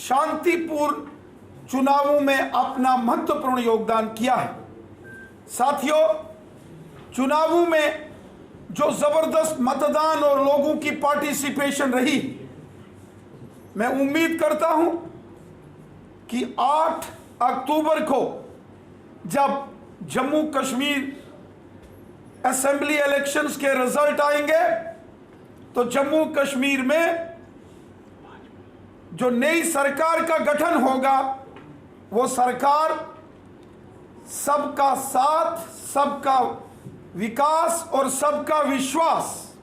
शांतिपूर्ण चुनावों में अपना महत्वपूर्ण योगदान किया है। साथियों, चुनावों में जो जबरदस्त मतदान और लोगों की पार्टिसिपेशन रही, मैं उम्मीद करता हूं कि 8 अक्टूबर को जब जम्मू कश्मीर असेंबली इलेक्शंस के रिजल्ट आएंगे तो जम्मू कश्मीर में जो नई सरकार का गठन होगा वो सरकार सबका साथ, सबका विकास और सबका विश्वास,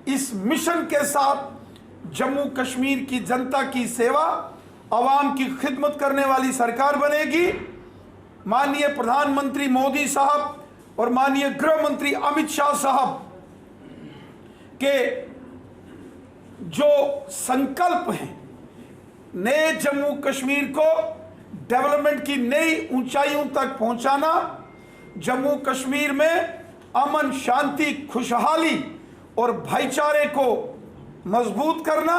इस मिशन के साथ जम्मू कश्मीर की जनता की सेवा, आवाम की खिदमत करने वाली सरकार बनेगी। माननीय प्रधानमंत्री मोदी साहब और माननीय गृह मंत्री अमित शाह साहब के जो संकल्प हैं, नए जम्मू कश्मीर को डेवलपमेंट की नई ऊंचाइयों तक पहुंचाना, जम्मू कश्मीर में अमन, शांति, खुशहाली और भाईचारे को मजबूत करना,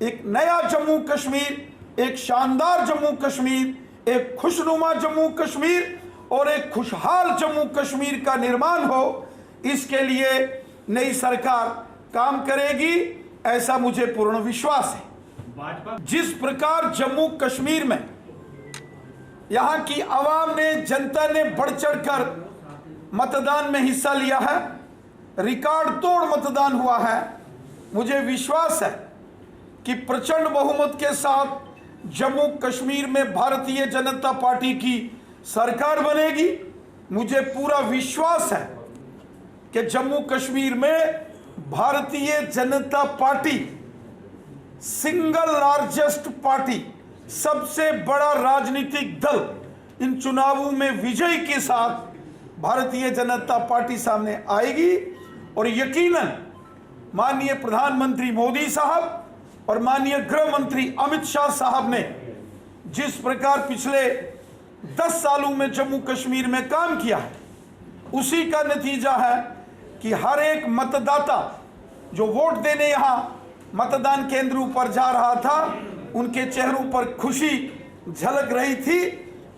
एक नया जम्मू कश्मीर, एक शानदार जम्मू कश्मीर, एक खुशनुमा जम्मू कश्मीर और एक खुशहाल जम्मू कश्मीर का निर्माण हो, इसके लिए नई सरकार काम करेगी, ऐसा मुझे पूर्ण विश्वास है। जिस प्रकार जम्मू कश्मीर में यहां की आवाम ने, जनता ने बढ़ चढ़कर मतदान में हिस्सा लिया है, रिकॉर्ड तोड़ मतदान हुआ है, मुझे विश्वास है कि प्रचंड बहुमत के साथ जम्मू कश्मीर में भारतीय जनता पार्टी की सरकार बनेगी। मुझे पूरा विश्वास है कि जम्मू कश्मीर में Bharatiya Janata party single largest party, सबसे बड़ा राजनीतिक दल इन चुनावों में विजय के साथ भारतीय जनता पार्टी सामने आएगी। और यकीनन माननीय प्रधानमंत्री मोदी साहब और माननीय गृह मंत्री अमित शाह साहब ने जिस प्रकार पिछले 10 सालों में जम्मू कश्मीर में काम किया है, उसी का नतीजा है कि हर एक मतदाता जो वोट देने यहाँ मतदान केंद्रों पर जा रहा था, उनके चेहरों पर खुशी झलक रही थी।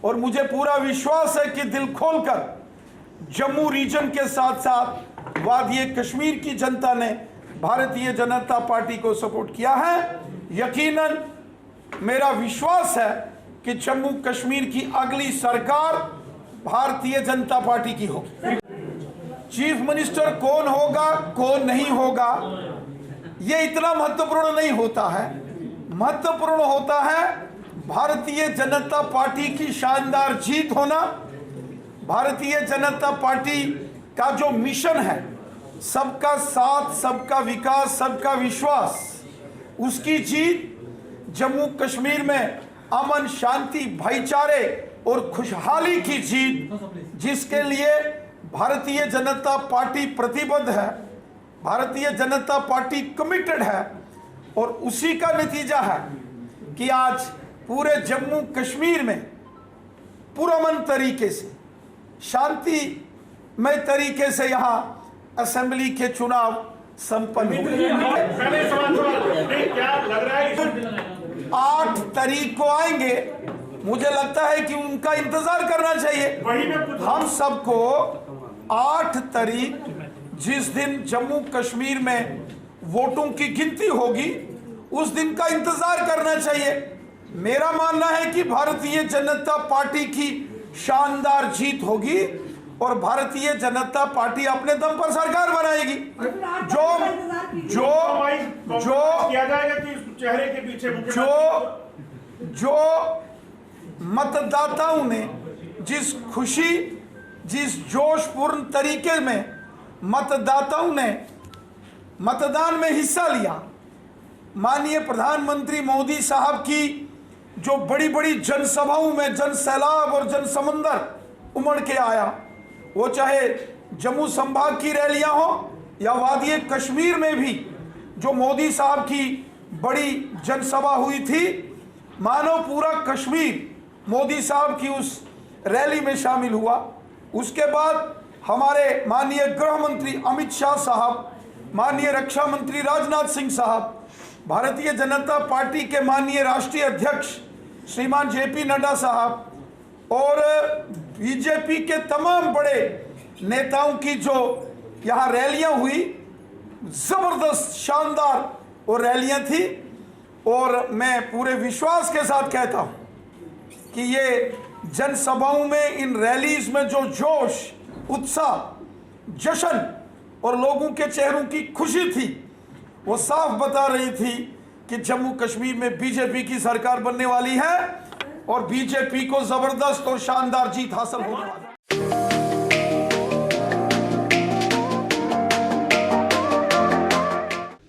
और मुझे पूरा विश्वास है कि दिल खोलकर जम्मू रीजन के साथ साथ वादिये कश्मीर की जनता ने भारतीय जनता पार्टी को सपोर्ट किया है। यकीनन मेरा विश्वास है कि जम्मू कश्मीर की अगली सरकार भारतीय जनता पार्टी की होगी। चीफ मिनिस्टर कौन होगा, कौन नहीं होगा, यह इतना महत्वपूर्ण नहीं होता है। महत्वपूर्ण होता है भारतीय जनता पार्टी की शानदार जीत होना, भारतीय जनता पार्टी का जो मिशन है, सबका साथ, सबका विकास, सबका विश्वास, उसकी जीत, जम्मू कश्मीर में अमन, शांति, भाईचारे और खुशहाली की जीत, जिसके लिए भारतीय जनता पार्टी प्रतिबद्ध है, भारतीय जनता पार्टी कमिटेड है। और उसी का नतीजा है कि आज पूरे जम्मू कश्मीर में पुरअमन तरीके से, शांतिमय तरीके से यहाँ असेंबली के चुनाव संपन्न हुए। 8 तारीख को आएंगे, मुझे लगता है कि उनका इंतजार करना चाहिए। हम सबको 8 तारीख, जिस दिन जम्मू कश्मीर में वोटों की गिनती होगी, उस दिन का इंतजार करना चाहिए। मेरा मानना है कि भारतीय जनता पार्टी की शानदार जीत होगी और भारतीय जनता पार्टी अपने दम पर सरकार बनाएगी। जो मतदाताओं ने जिस खुशी, जिस जोशपूर्ण तरीके में मतदाताओं ने मतदान में हिस्सा लिया, माननीय प्रधानमंत्री मोदी साहब की जो बड़ी बड़ी जनसभाओं में जन सैलाब और जन समंदर उमड़ के आया, वो चाहे जम्मू संभाग की रैलियां हो या वादिये कश्मीर में भी जो मोदी साहब की बड़ी जनसभा हुई थी, मानो पूरा कश्मीर मोदी साहब की उस रैली में शामिल हुआ। उसके बाद हमारे माननीय गृह मंत्री अमित शाह साहब, माननीय रक्षा मंत्री राजनाथ सिंह साहब, भारतीय जनता पार्टी के माननीय राष्ट्रीय अध्यक्ष श्रीमान जेपी नड्डा साहब और बीजेपी के तमाम बड़े नेताओं की जो यहाँ रैलियां हुई, ज़बरदस्त शानदार वो रैलियां थी। और मैं पूरे विश्वास के साथ कहता हूँ कि ये जनसभाओं में, इन रैलीज में जो जोश, उत्साह, जश्न और लोगों के चेहरों की खुशी थी, वो साफ बता रही थी कि जम्मू कश्मीर में बीजेपी की सरकार बनने वाली है और बीजेपी को जबरदस्त और शानदार जीत हासिल होने वाली है।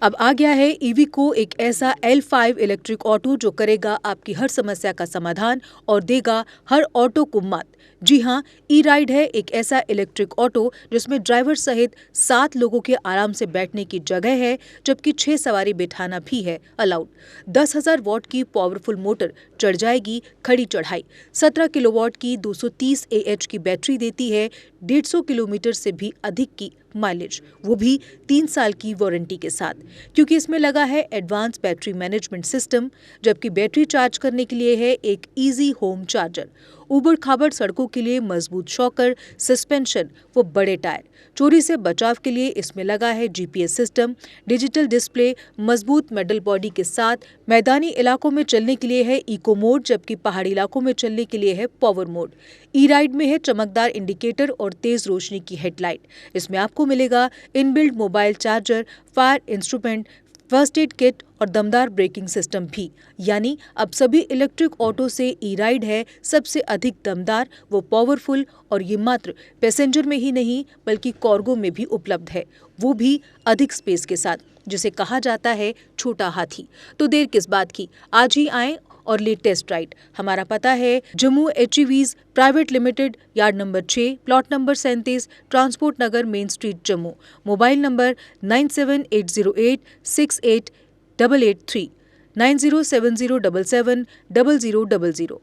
अब आ गया है ईवीको, एक ऐसा L5 इलेक्ट्रिक ऑटो जो करेगा आपकी हर समस्या का समाधान और देगा हर ऑटो को मात। जी हाँ, ई राइड है एक ऐसा इलेक्ट्रिक ऑटो जिसमें ड्राइवर सहित 7 लोगों के आराम से बैठने की जगह है, जबकि 6 सवारी बिठाना भी है अलाउड। 10,000 वॉट की पावरफुल मोटर चढ़ जाएगी खड़ी चढ़ाई। 17 किलोवाट की 230 AH की बैटरी देती है 150 किलोमीटर से भी अधिक की माइलेज, वो भी 3 साल की वारंटी के साथ, क्योंकि इसमें लगा है एडवांस बैटरी मैनेजमेंट सिस्टम। जबकि बैटरी चार्ज करने के लिए है एक इजी होम चार्जर। उबड़ खाबड़ सड़कों के लिए मजबूत शॉकर, सस्पेंशन व बड़े टायर। चोरी से बचाव के लिए इसमें लगा है GPS सिस्टम, डिजिटल डिस्प्ले, मजबूत मेटल बॉडी के साथ। मैदानी इलाकों में चलने के लिए है इको मोड, जबकि पहाड़ी इलाकों में चलने के लिए है पावर मोड। ई राइड में है चमकदार इंडिकेटर और तेज रोशनी की हेडलाइट। इसमें आपको मिलेगा inbuilt mobile charger, fire instrument, first aid kit और दमदार ब्रेकिंग सिस्टम भी। यानी अब सभी इलेक्ट्रिक ऑटो से ई राइड है सबसे अधिक दमदार व पावरफुल, और ये मात्र पैसेंजर में ही नहीं बल्कि कार्गो में भी उपलब्ध है, वो भी अधिक स्पेस के साथ, जिसे कहा जाता है छोटा हाथी। तो देर किस बात की, आज ही आएं और ले टेस्ट राइड। हमारा पता है Jammu HEVs private limited, yard number 6, plot number 37, transport Nagar, main street, Jammu. Mobile number 9780868883, 9070770000।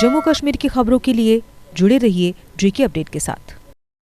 Jammu Kashmir की खबरों के लिए जुड़े रहिए JK अपडेट के साथ।